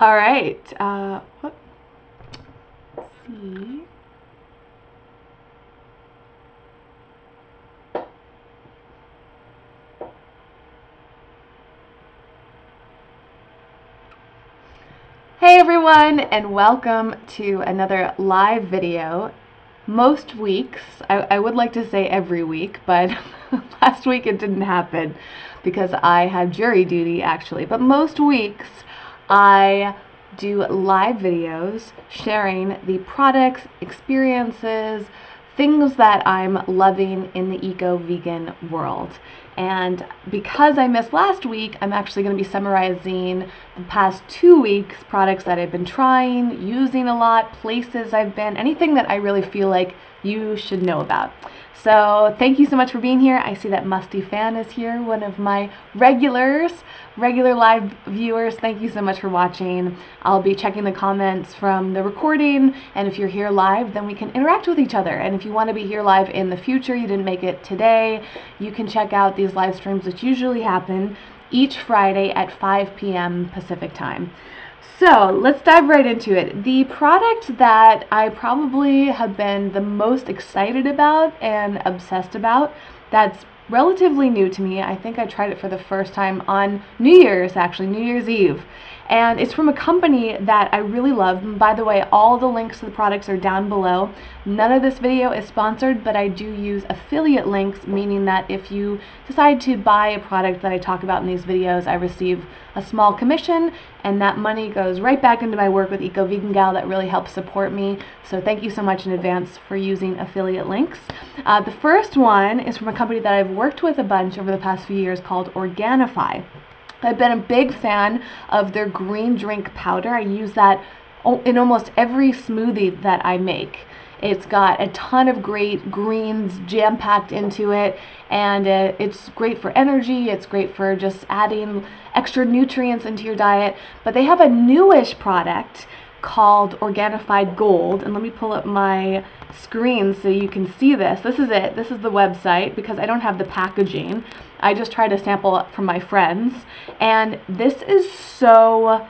All right. Let's see. Hey everyone, and welcome to another live video. Most weeks, I would like to say every week, but last week it didn't happen because I had jury duty actually. But most weeks I do live videos sharing the products, experiences, things that I'm loving in the eco-vegan world. And because I missed last week, I'm actually going to be summarizing the past 2 weeks products that I've been trying, using a lot, places I've been, anything that I really feel like you should know about. So thank you so much for being here. I see that Musty Fan is here, one of my regular live viewers. Thank you so much for watching. I'll be checking the comments from the recording, and if you're here live, then we can interact with each other. And if you want to be here live in the future, you didn't make it today, you can check out these live streams, which usually happen each Friday at 5 p.m. Pacific time. So let's dive right into it. The product that I probably have been the most excited about and obsessed about, that's relatively new to me. I think I tried it for the first time on New Year's Eve. And it's from a company that I really love. And by the way, all the links to the products are down below. None of this video is sponsored, but I do use affiliate links, meaning that if you decide to buy a product that I talk about in these videos, I receive a small commission, and that money goes right back into my work with Eco Vegan Gal. That really helps support me. So thank you so much in advance for using affiliate links. The first one is from a company that I've worked with a bunch over the past few years called Organifi. I've been a big fan of their green drink powder. I use that in almost every smoothie that I make. It's got a ton of great greens jam-packed into it, and it's great for energy. It's great for just adding extra nutrients into your diet. But they have a newish product called Organifi Gold, and let me pull up my screen so you can see this. This is it. This is the website, because I don't have the packaging. I just tried to sample it from my friends, and this is so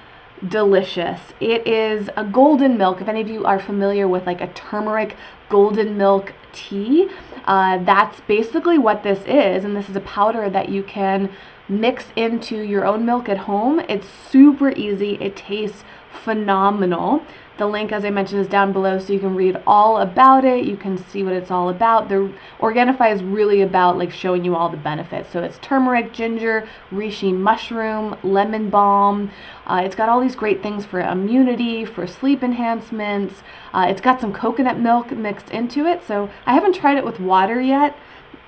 delicious. It is a golden milk. If any of you are familiar with like a turmeric golden milk tea, that's basically what this is, and this is a powder that you can mix into your own milk at home. It's super easy. It tastes phenomenal. The link, as I mentioned, is down below, so you can read all about it. You can see what it's all about. The Organifi is really about like showing you all the benefits. So it's turmeric, ginger, reishi mushroom, lemon balm. It's got all these great things for immunity, for sleep enhancements. It's got some coconut milk mixed into it. So I haven't tried it with water yet.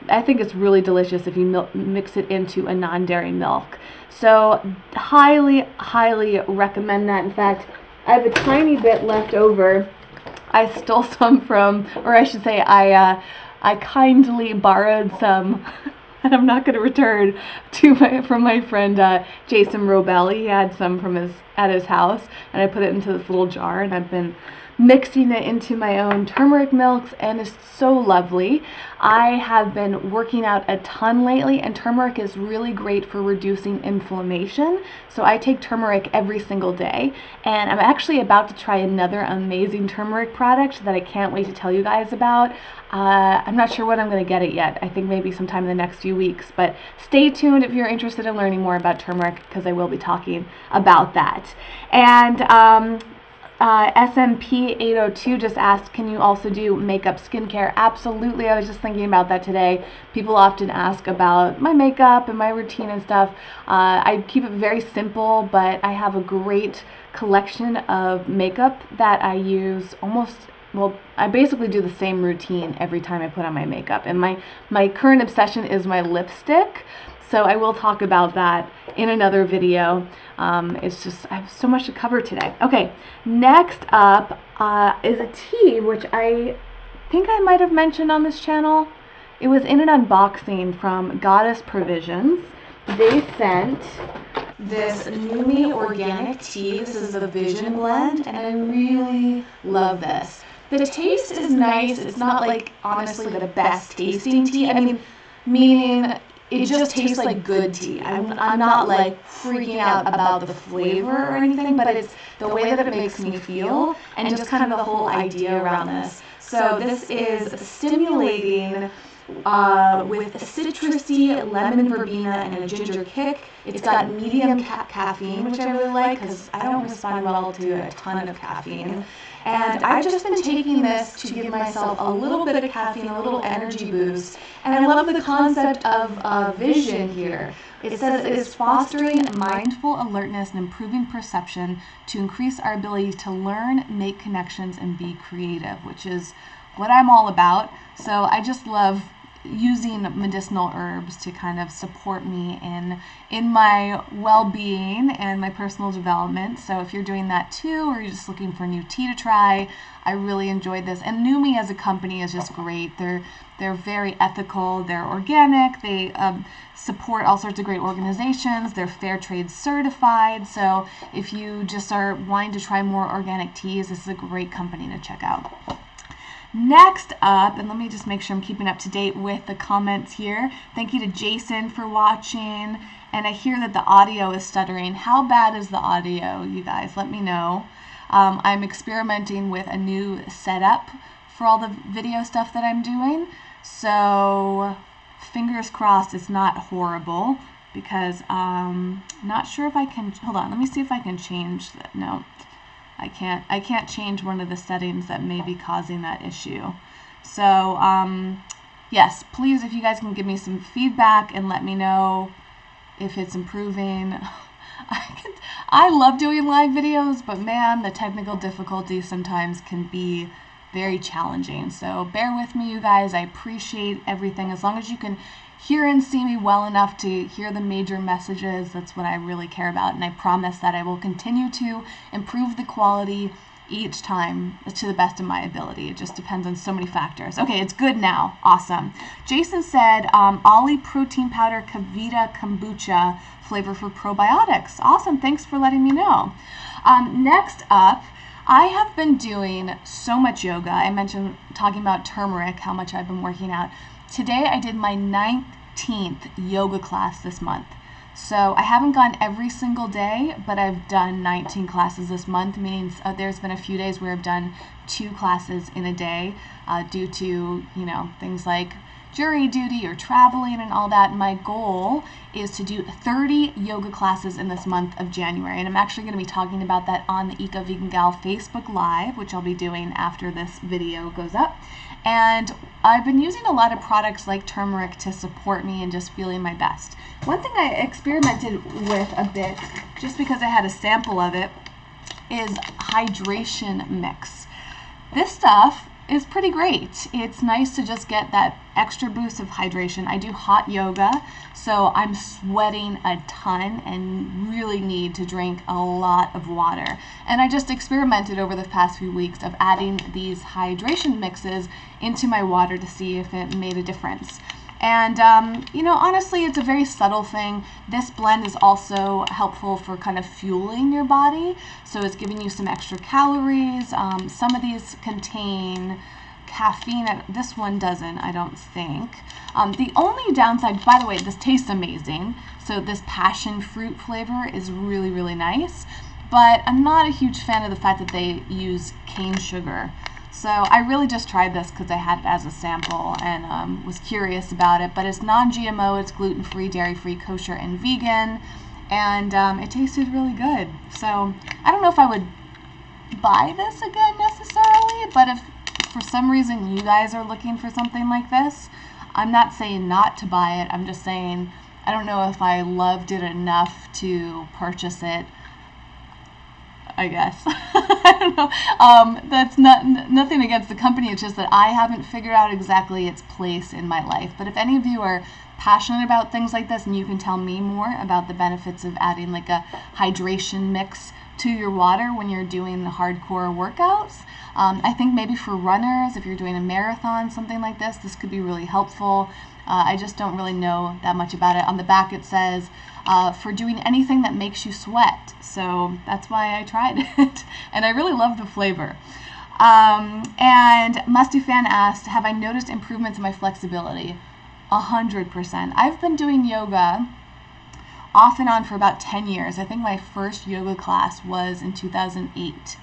I think it's really delicious if you mix it into a non-dairy milk. So highly recommend that. In fact, I have a tiny bit left over. I stole some from, or I should say I kindly borrowed some and I'm not going to return from my friend Jason Robelli. He had some at his house, and I put it into this little jar, and I've been mixing it into my own turmeric milks, and it's so lovely. I have been working out a ton lately, and turmeric is really great for reducing inflammation. So I take turmeric every single day, and I'm actually about to try another amazing turmeric product that I can't wait to tell you guys about. I'm not sure when I'm going to get it yet. I think maybe sometime in the next few weeks, but stay tuned if you're interested in learning more about turmeric, because I will be talking about that. And SMP 802 just asked, can you also do makeup skincare? Absolutely. I was just thinking about that today. People often ask about my makeup and my routine and stuff. I keep it very simple, but I have a great collection of makeup that I use I basically do the same routine every time I put on my makeup. And my current obsession is my lipstick. So I will talk about that in another video. It's just, I have so much to cover today. Okay, next up is a tea, which I think I might have mentioned on this channel. It was in an unboxing from Goddess Provisions. They sent this Numi organic tea. This is the Vision blend, and I really love this. The taste is nice. It's not like, honestly, the best tasting tea. I mean, meaning it just tastes like good tea. I'm not like freaking out about the flavor or anything, but it's the way that it makes me feel and just kind of the whole idea around this. So this is stimulating with a citrusy lemon verbena and a ginger kick. It's got medium caffeine, which I really like because I don't respond well to a ton of caffeine. And I've just been taking this to give myself a little bit of caffeine, a little energy boost. And I love the concept of vision here. It says it is fostering mindful alertness and improving perception to increase our ability to learn, make connections, and be creative, which is what I'm all about. So I just love using medicinal herbs to kind of support me in my well-being and my personal development. So if you're doing that too, or you're just looking for new tea to try, I really enjoyed this. And Numi as a company is just great. They're very ethical, they're organic, they support all sorts of great organizations, they're fair trade certified. So if you just are wanting to try more organic teas, this is a great company to check out. Next up, and let me just make sure I'm keeping up to date with the comments here. Thank you to Jason for watching. And I hear that the audio is stuttering. How bad is the audio, you guys? Let me know. I'm experimenting with a new setup for all the video stuff that I'm doing. So fingers crossed it's not horrible, because I'm not sure if I can, hold on, let me see if I can change that. No. I can't change one of the settings that may be causing that issue. So yes, please, if you guys can give me some feedback and let me know if it's improving. I love doing live videos, but man, the technical difficulties sometimes can be very challenging. So bear with me, you guys. I appreciate everything. As long as you can hear and see me well enough to hear the major messages, that's what I really care about. And I promise that I will continue to improve the quality each time to the best of my ability. It just depends on so many factors. Okay, it's good now. Awesome. Jason said, Ollie protein powder Kavita kombucha flavor for probiotics. Awesome. Thanks for letting me know. Next up, I have been doing so much yoga. I mentioned talking about turmeric, how much I've been working out. Today I did my 19th yoga class this month. So I haven't gone every single day, but I've done 19 classes this month, meaning there's been a few days where I've done 2 classes in a day due to, you know, things like jury duty or traveling and all that. My goal is to do 30 yoga classes in this month of January, and I'm actually going to be talking about that on the Eco Vegan Gal Facebook Live, which I'll be doing after this video goes up. And I've been using a lot of products like turmeric to support me and just feeling my best. One thing I experimented with a bit, just because I had a sample of it, is hydration mix. This stuff is pretty great. It's nice to just get that extra boost of hydration. I do hot yoga, so I'm sweating a ton and really need to drink a lot of water. And I just experimented over the past few weeks of adding these hydration mixes into my water to see if it made a difference. And, you know, honestly, it's a very subtle thing. This blend is also helpful for kind of fueling your body. So it's giving you some extra calories. Some of these contain caffeine. This one doesn't, I don't think. The only downside, by the way, this tastes amazing. So this passion fruit flavor is really, really nice. But I'm not a huge fan of the fact that they use cane sugar. So I really just tried this because I had it as a sample and was curious about it. But it's non-GMO, it's gluten-free, dairy-free, kosher, and vegan. And it tasted really good. So I don't know if I would buy this again necessarily, but if for some reason you guys are looking for something like this, I'm not saying not to buy it. I'm just saying I don't know if I loved it enough to purchase it, I guess. I don't know. That's nothing against the company. It's just that I haven't figured out exactly its place in my life. But if any of you are passionate about things like this and you can tell me more about the benefits of adding like a hydration mix to your water when you're doing the hardcore workouts, I think maybe for runners, if you're doing a marathon, something like this could be really helpful. I just don't really know that much about it. On the back it says, for doing anything that makes you sweat. So that's why I tried it. And I really love the flavor. And Musty Fan asked, have I noticed improvements in my flexibility? 100%. I've been doing yoga off and on for about 10 years. I think my first yoga class was in 2008.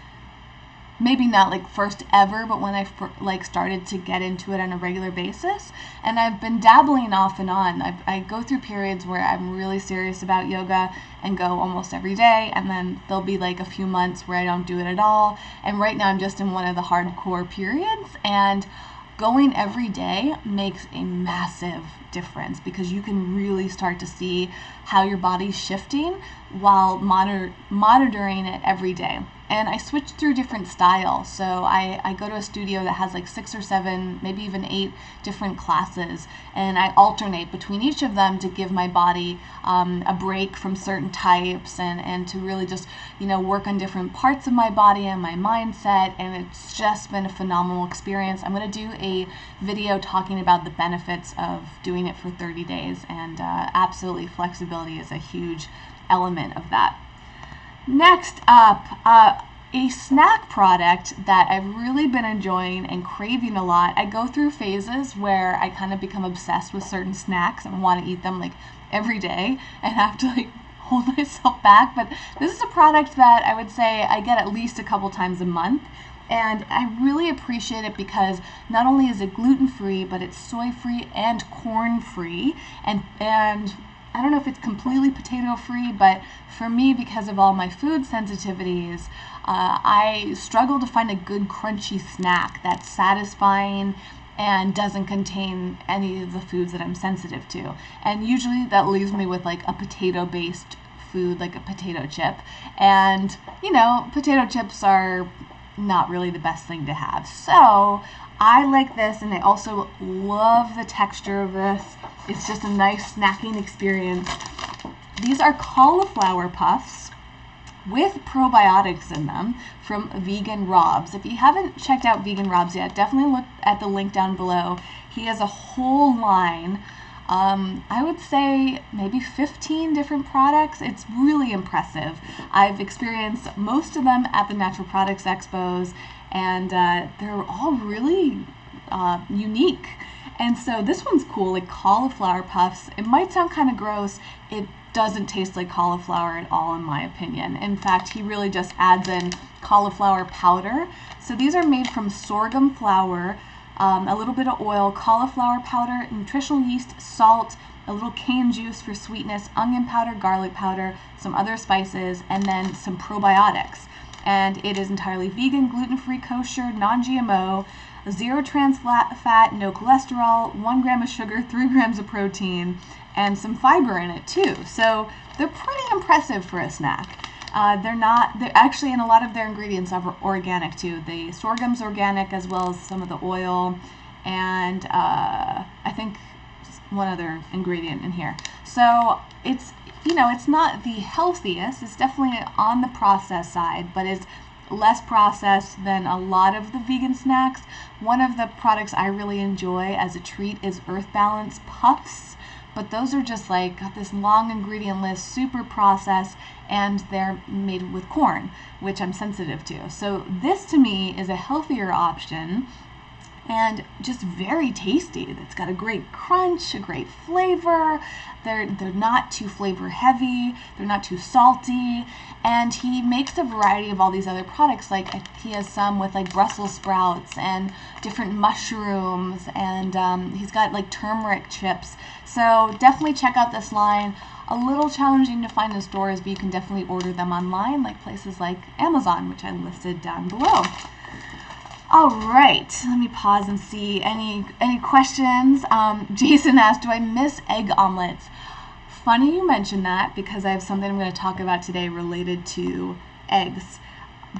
Maybe not like first ever, but when I started to get into it on a regular basis. And I've been dabbling off and on. I go through periods where I'm really serious about yoga and go almost every day, and then there'll be like a few months where I don't do it at all. And right now I'm just in one of the hardcore periods, and going every day makes a massive difference because you can really start to see how your body's shifting while monitoring it every day. And I switch through different styles. So I go to a studio that has like 6 or 7, maybe even 8 different classes, and I alternate between each of them to give my body a break from certain types and to really just, work on different parts of my body and my mindset. And it's just been a phenomenal experience. I'm going to do a video talking about the benefits of doing it for 30 days, and absolutely flexibility is a huge element of that. Next up, a snack product that I've really been enjoying and craving a lot. I go through phases where I kind of become obsessed with certain snacks and want to eat them like every day and have to like hold myself back. But this is a product that I would say I get at least a couple times a month. And I really appreciate it because not only is it gluten-free, but it's soy-free and corn-free. And I don't know if it's completely potato-free, but for me, because of all my food sensitivities, I struggle to find a good crunchy snack that's satisfying and doesn't contain any of the foods that I'm sensitive to. And usually that leaves me with like a potato-based food, like a potato chip. And, potato chips are not really the best thing to have. So I like this, and I also love the texture of this. It's just a nice snacking experience. These are cauliflower puffs with probiotics in them from Vegan Robs. If you haven't checked out Vegan Robs yet, definitely look at the link down below. He has a whole line. I would say maybe 15 different products. It's really impressive. I've experienced most of them at the Natural Products Expos, and they're all really unique. And so this one's cool, like cauliflower puffs. It might sound kind of gross. It doesn't taste like cauliflower at all, in my opinion. In fact, he really just adds in cauliflower powder. So these are made from sorghum flour, a little bit of oil, cauliflower powder, nutritional yeast, salt, a little cane juice for sweetness, onion powder, garlic powder, some other spices, and then some probiotics. And it is entirely vegan, gluten-free, kosher, non-GMO, 0 trans fat, no cholesterol, 1 gram of sugar, 3 grams of protein, and some fiber in it too. So they're pretty impressive for a snack. They're actually, and a lot of their ingredients are organic too. The sorghum's organic, as well as some of the oil, and I think one other ingredient in here. So it's, it's not the healthiest. It's definitely on the processed side, but it's less processed than a lot of the vegan snacks. One of the products I really enjoy as a treat is Earth Balance Puffs, but those are just like got this long ingredient list, super processed, and they're made with corn, which I'm sensitive to. So this to me is a healthier option and just very tasty. It's got a great crunch, a great flavor. They're not too flavor heavy, they're not too salty, and he makes a variety of all these other products. Like he has some with like Brussels sprouts and different mushrooms, and he's got like turmeric chips. So definitely check out this line. A little challenging to find in stores, but you can definitely order them online, like places like Amazon, which I listed down below. All right, let me pause and see any questions. Jason asked, do I miss egg omelets? Funny you mentioned that, because I have something I'm going to talk about today related to eggs.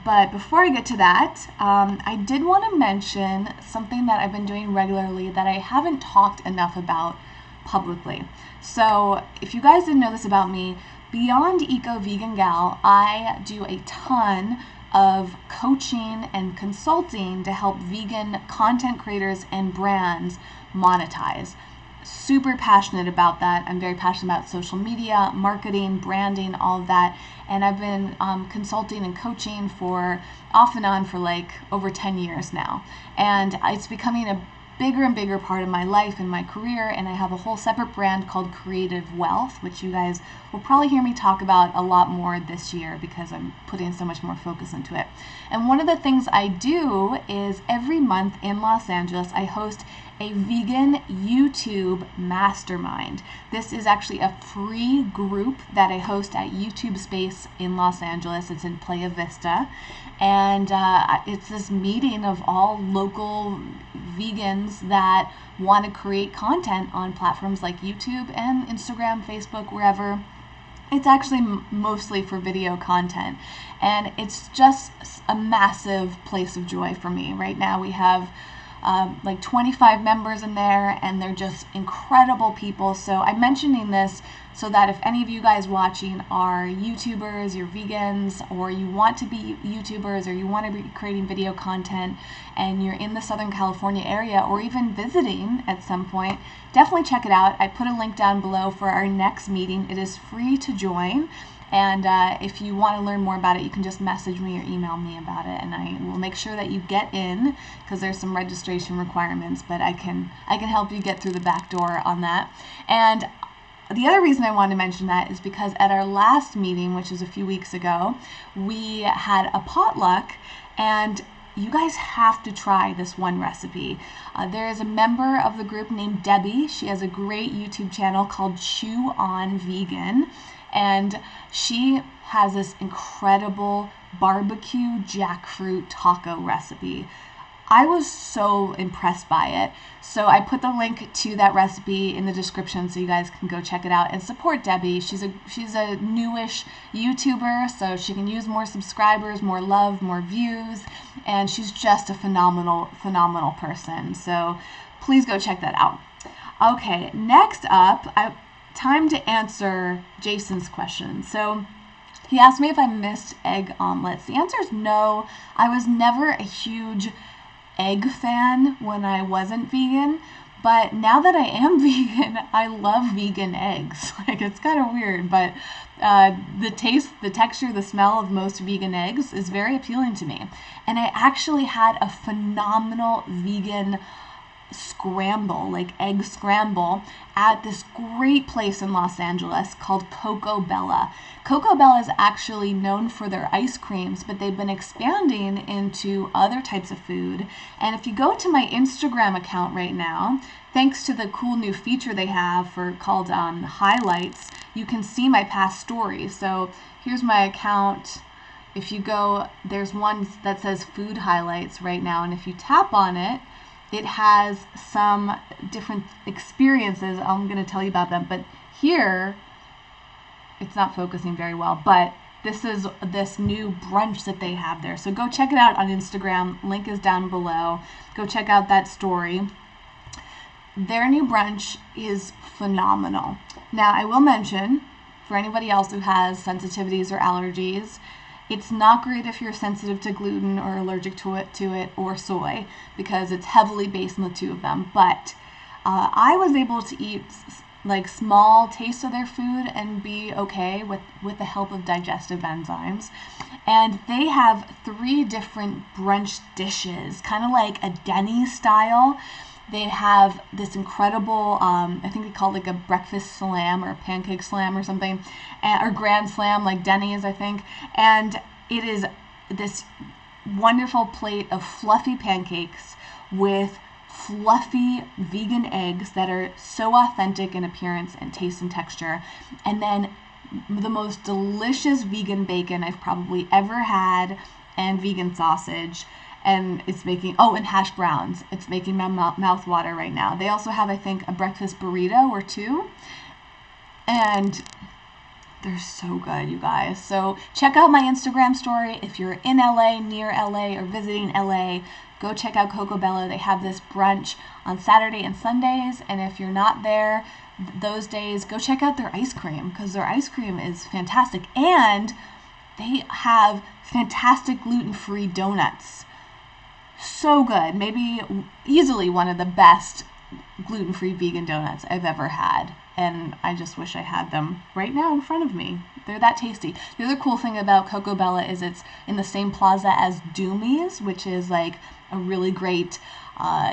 But before I get to that, I did want to mention something that I've been doing regularly that I haven't talked enough about publicly. So if you guys didn't know this about me, beyond Eco Vegan Gal, I do a ton of coaching and consulting to help vegan content creators and brands monetize. Super passionate about that. I'm very passionate about social media, marketing, branding, all of that. And I've been consulting and coaching for off and on for like over 10 years now. And it's becoming a bigger and bigger part of my life and my career, and I have a whole separate brand called Creative Wealth, which you guys will probably hear me talk about a lot more this year because I'm putting so much more focus into it. And one of the things I do is every month in Los Angeles, I host a vegan YouTube mastermind. This is actually a free group that I host at YouTube Space in Los Angeles. It's in Playa Vista. And it's this meeting of all local vegans that want to create content on platforms like YouTube and Instagram, Facebook, wherever. It's actually mostly for video content. And it's just a massive place of joy for me. Right now we have like 25 members in there, and they're just incredible people. So I'm mentioning this so that if any of you guys watching are YouTubers, you're vegans, or you want to be YouTubers, or you want to be creating video content, and you're in the Southern California area, or even visiting at some point, definitely check it out. I put a link down below for our next meeting. It is free to join. And if you want to learn more about it, you can just message me or email me about it, and I will make sure that you get in, because there's some registration requirements, but I can help you get through the back door on that. And the other reason I wanted to mention that is because at our last meeting, which was a few weeks ago, we had a potluck, and you guys have to try this one recipe. There is a member of the group named Debbie. She has a great YouTube channel called Chew On Vegan. And she has this incredible barbecue jackfruit taco recipe. I was so impressed by it. So I put the link to that recipe in the description so you guys can go check it out and support Debbie. She's a newish YouTuber, so she can use more subscribers, more love, more views, and she's just a phenomenal person. So please go check that out. Okay, next up, time to answer Jason's question. So he asked me if I missed egg omelets. The answer is no. I was never a huge egg fan when I wasn't vegan, but now that I am vegan, I love vegan eggs. Like, it's kind of weird, but the taste, the texture, the smell of most vegan eggs is very appealing to me. And I actually had a phenomenal vegan scramble, like egg scramble, at this great place in Los Angeles called Coco Bella. Coco Bella is actually known for their ice creams, but they've been expanding into other types of food. And if you go to my Instagram account right now, thanks to the cool new feature they have called highlights, you can see my past stories. So here's my account. If you go, there's one that says food highlights right now, and if you tap on it, it has some different experiences. I'm going to tell you about them, but here it's not focusing very well, but this is this new brunch that they have there. So go check it out on Instagram. Link is down below. Go check out that story. Their new brunch is phenomenal. Now, I will mention, for anybody else who has sensitivities or allergies, it's not great if you're sensitive to gluten or allergic to it or soy, because it's heavily based on the two of them. But I was able to eat like small tastes of their food and be okay with the help of digestive enzymes. And they have 3 different brunch dishes, kind of like a Denny's style. They have this incredible, I think they call it like a breakfast slam or a pancake slam or something, or grand slam like Denny's, I think. And it is this wonderful plate of fluffy pancakes with fluffy vegan eggs that are so authentic in appearance and taste and texture. And then the most delicious vegan bacon I've probably ever had, and vegan sausage. And it's making, and hash browns. It's making my mouth water right now. They also have, I think, a breakfast burrito or 2. And they're so good, you guys. So check out my Instagram story. If you're in LA, near LA, or visiting LA, go check out Coco Bella. They have this brunch on Saturday and Sundays. And if you're not there those days, go check out their ice cream, because their ice cream is fantastic. And they have fantastic gluten-free donuts. So good. Maybe easily one of the best gluten-free vegan donuts I've ever had. And I just wish I had them right now in front of me. They're that tasty. The other cool thing about Coco Bella is it's in the same plaza as Doomy's, which is like a really great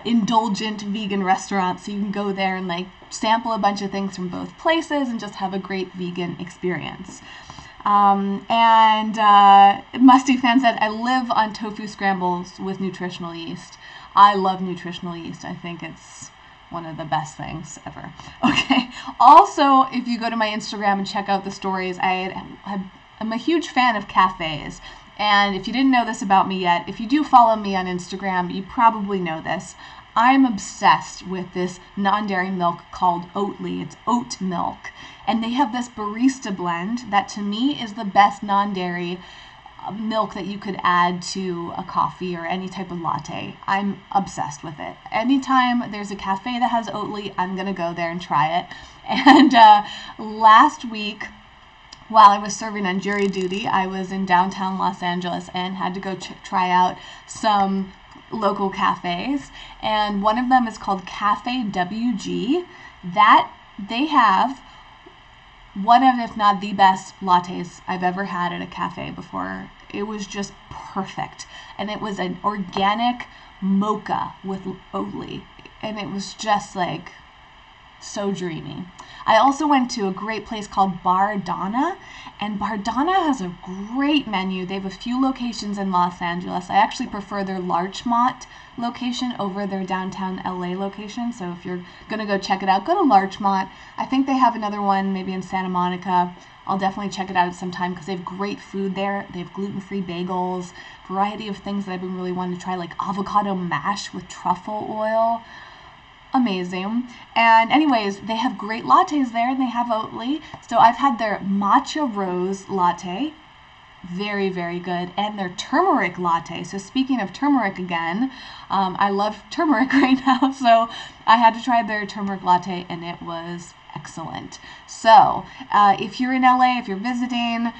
indulgent vegan restaurant, so you can go there and like sample a bunch of things from both places and just have a great vegan experience. Musty Fan said, I live on tofu scrambles with nutritional yeast. I love nutritional yeast. I think it's one of the best things ever. Okay. Also, if you go to my Instagram and check out the stories, I'm a huge fan of cafes. And if you didn't know this about me yet, if you do follow me on Instagram, you probably know this. I'm obsessed with this non-dairy milk called Oatly. It's oat milk. And they have this barista blend that to me is the best non-dairy milk that you could add to a coffee or any type of latte. I'm obsessed with it. Anytime there's a cafe that has Oatly, I'm going to go there and try it. And last week, while I was serving on jury duty, I was in downtown Los Angeles and had to go try out some local cafes. And one of them is called Cafe WG. That they have one of, if not the best lattes I've ever had at a cafe before. It was just perfect. And it was an organic mocha with Oatly. And it was just like so dreamy. I also went to a great place called Bar Donna, and Bar Donna has a great menu. They have a few locations in Los Angeles. I actually prefer their Larchmont location over their downtown LA location, so if you're going to go check it out, go to Larchmont. I think they have another one maybe in Santa Monica. I'll definitely check it out at some time because they have great food there. They have gluten-free bagels, variety of things that I've been really wanting to try, like avocado mash with truffle oil. Amazing. And anyways, they have great lattes there, and they have Oatly. So I've had their matcha rose latte, very, very good, and their turmeric latte. So speaking of turmeric again, I love turmeric right now, so I had to try their turmeric latte, and it was excellent. So if you're in LA, if you're visiting,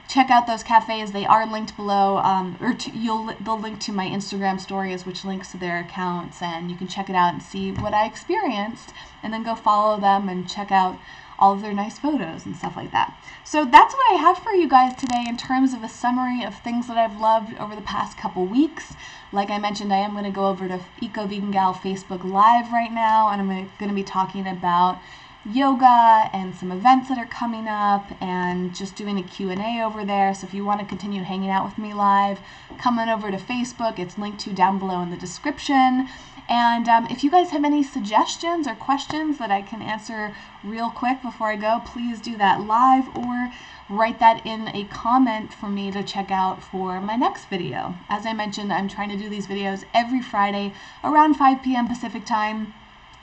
check out those cafes. They are linked below, they'll link to my Instagram stories, which links to their accounts, and you can check it out and see what I experienced, and then go follow them and check out all of their nice photos and stuff like that. So that's what I have for you guys today in terms of a summary of things that I've loved over the past couple weeks. Like I mentioned, I am going to go over to Eco Vegan Gal Facebook Live right now, and I'm going to be talking about yoga and some events that are coming up and just doing a Q&A over there. So if you want to continue hanging out with me live, come on over to Facebook. It's linked to down below in the description. And if you guys have any suggestions or questions that I can answer real quick before I go, please do that live or write that in a comment for me to check out for my next video. As I mentioned, I'm trying to do these videos every Friday around 5 p.m. Pacific time.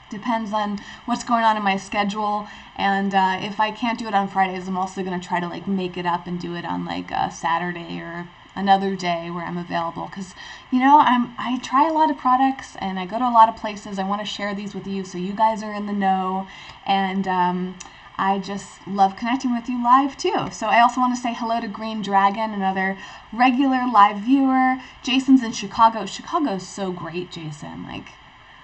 Depends on what's going on in my schedule, and if I can't do it on Fridays, I'm also going to try to like make it up and do it on like a Saturday or another day where I'm available, because you know I try a lot of products and I go to a lot of places. I want to share these with you so you guys are in the know, and I just love connecting with you live too. So I also want to say hello to Green Dragon, another regular live viewer. Jason's in Chicago. Chicago's so great, Jason. Like,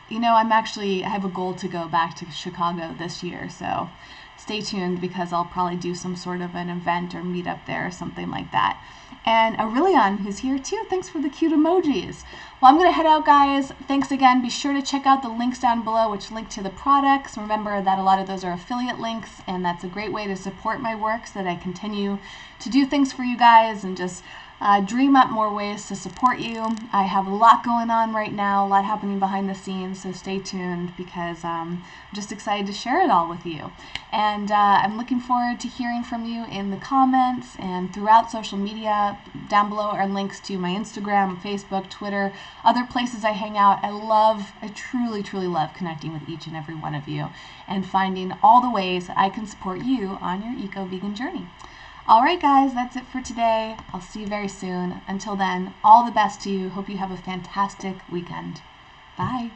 you know, I have a goal to go back to Chicago this year, so stay tuned because I'll probably do some sort of an event or meet up there or something like that. And Aurelion, who's here too, thanks for the cute emojis. Well, I'm going to head out, guys. Thanks again. Be sure to check out the links down below, which link to the products. Remember that a lot of those are affiliate links, and that's a great way to support my work so that I continue to do things for you guys and just dream up more ways to support you. I have a lot going on right now, a lot happening behind the scenes, so stay tuned because I'm just excited to share it all with you. And I'm looking forward to hearing from you in the comments and throughout social media. Down below are links to my Instagram, Facebook, Twitter, other places I hang out. I truly, truly love connecting with each and every one of you and finding all the ways that I can support you on your eco-vegan journey. Alright guys, that's it for today. I'll see you very soon. Until then, all the best to you. Hope you have a fantastic weekend. Bye.